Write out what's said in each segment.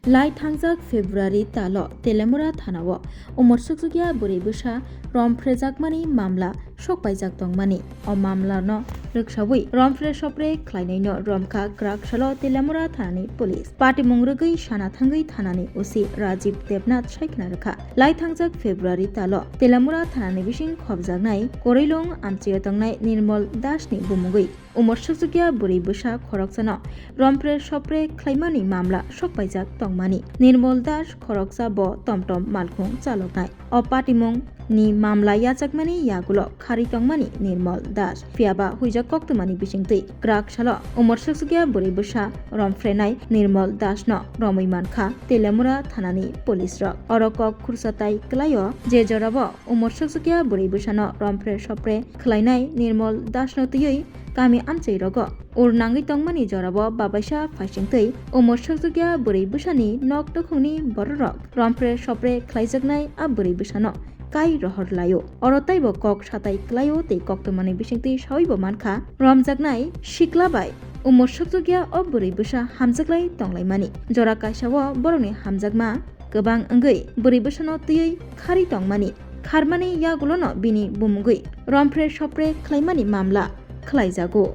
লাই थांजाक फेब्रुवारि तालो तेलेमुरा थानाwo Umor Sokchukya Bwrwino Rompherewi मामला सकबायजाक दंमानि o मामलानो रक्षावै Romphere सप्रे ख्लायनायनो Romkha ग्राकसालो तेलेमुरा थानानि पुलिस पाटिमुं रगै साना थांगै थानानि ओसि राजीव देबनाथ सायखना रखा लाई थांजाक फेब्रुवारि तालो तेलेमुरा थानानि बिसिं खबजाकनाय करिलं आमचियो तंनाय निर्मल दासनि बुमुगै Umor Sokchukya Bwrwino खरकसानो Romphere Sapre ख्लायमानि मामला सकबायजाक दंमानि निर्मल दास खरकसा ब टमटम मालखुं चालकनाय o पाटिमुं ni मामला याजाकमानि यागुलो खारि तंमानि निर्मल दास फियाबा हुइजाक कक्तमानि बिसिंतै ग्राकसालो Umor Sokchukya Bwrwino Rompherewi निर्मल दासनो रमैमानखा तेलेमुरा थानानि पुलिस रक अरकक खुरसाताय क्लायो जे जराबो Umor Sokchukya Bwrwino Romphere Sapre ख्लायनाय निर्मल दासनो तयै गामि आमचै रगो उरनांगै तंमानि जराबो बाबायसा फाइसिंतै Umor Sokchukya Bwrwino नक तखुंनि बररक Romphere सप्रे ख्लायजाकनाय आ Bwrwino kai rohor layo orotaibo kok satai klayo tei koktomani bisingtei sawibo mankha romjaknai siklabai Umor Sokchukya o Bwrwino hamjaklai tonglaimani jora kaisao borokni hamjakma gobang ongoi Bwrwino tei khari tongmani kharmani yagulono bini bumugoi Romphere sopre khlaimani mamla khlaijago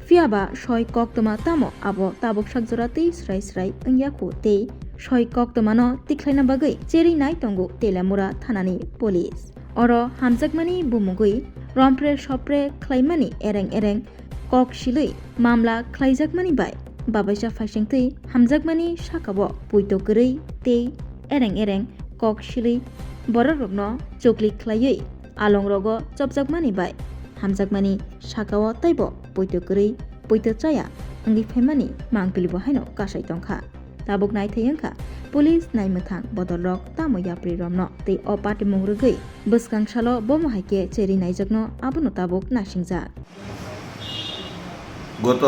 fiaba soi koktoma tamo abo tabok sakjora tei srai srai ongyaku tei soi koktomano tiklaina bagai cheri nai tongo telemura thanani police oro hamjakmani bumugoi Romphere sopre khlaimani ereng kok silui mamla khlaijakmani bai babaisa faisingtei hamjakmani sakabo puito goroi tei ereng kok silui bororokno chokli khlaioi alongrogo chopjakmani bai hamjakmani sakao taibo puito goroi puito chaya ongi phaimani mangpilibo haino kasai tongkha tabuk naithai wngkha police naimwthang bodolrok tamo yapri romno tei o patimung rwgui bwskangsalo bomo haike cheri naijakno abono tabuk nasingjak গত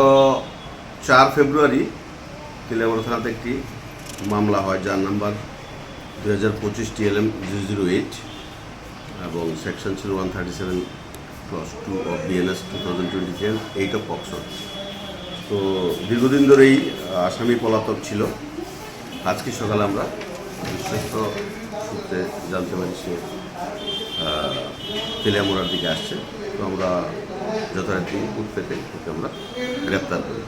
4 ফেব্রুয়ারি তেলেমুরা থানাতে একটি মামলা হয় যার number 2025 TLM 008 এবং section ছিল 137+2 of BNS 2020 8 of POCSO. তো দীর্ঘদিন ধরেই আসামি পলাতক ছিল। আজকে সকালে আমরা বিশ্বস্ত সূত্রে জানতে পারি সে তেলেমুরার দিকে আসছে। তো আমরা যথারীতি উৎপেতে ওকে আমরা গ্রেপ্তার করি।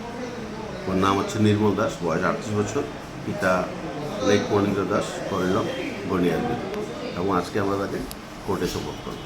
ওর নাম হচ্ছে নির্মল দাস, বয়স 38 বছর, পিতা লেক মনীন্দ্র দাস, করিলম বনিয়ার এবং আজকে আমরা তাকে কোর্টে সোপর্দ করি।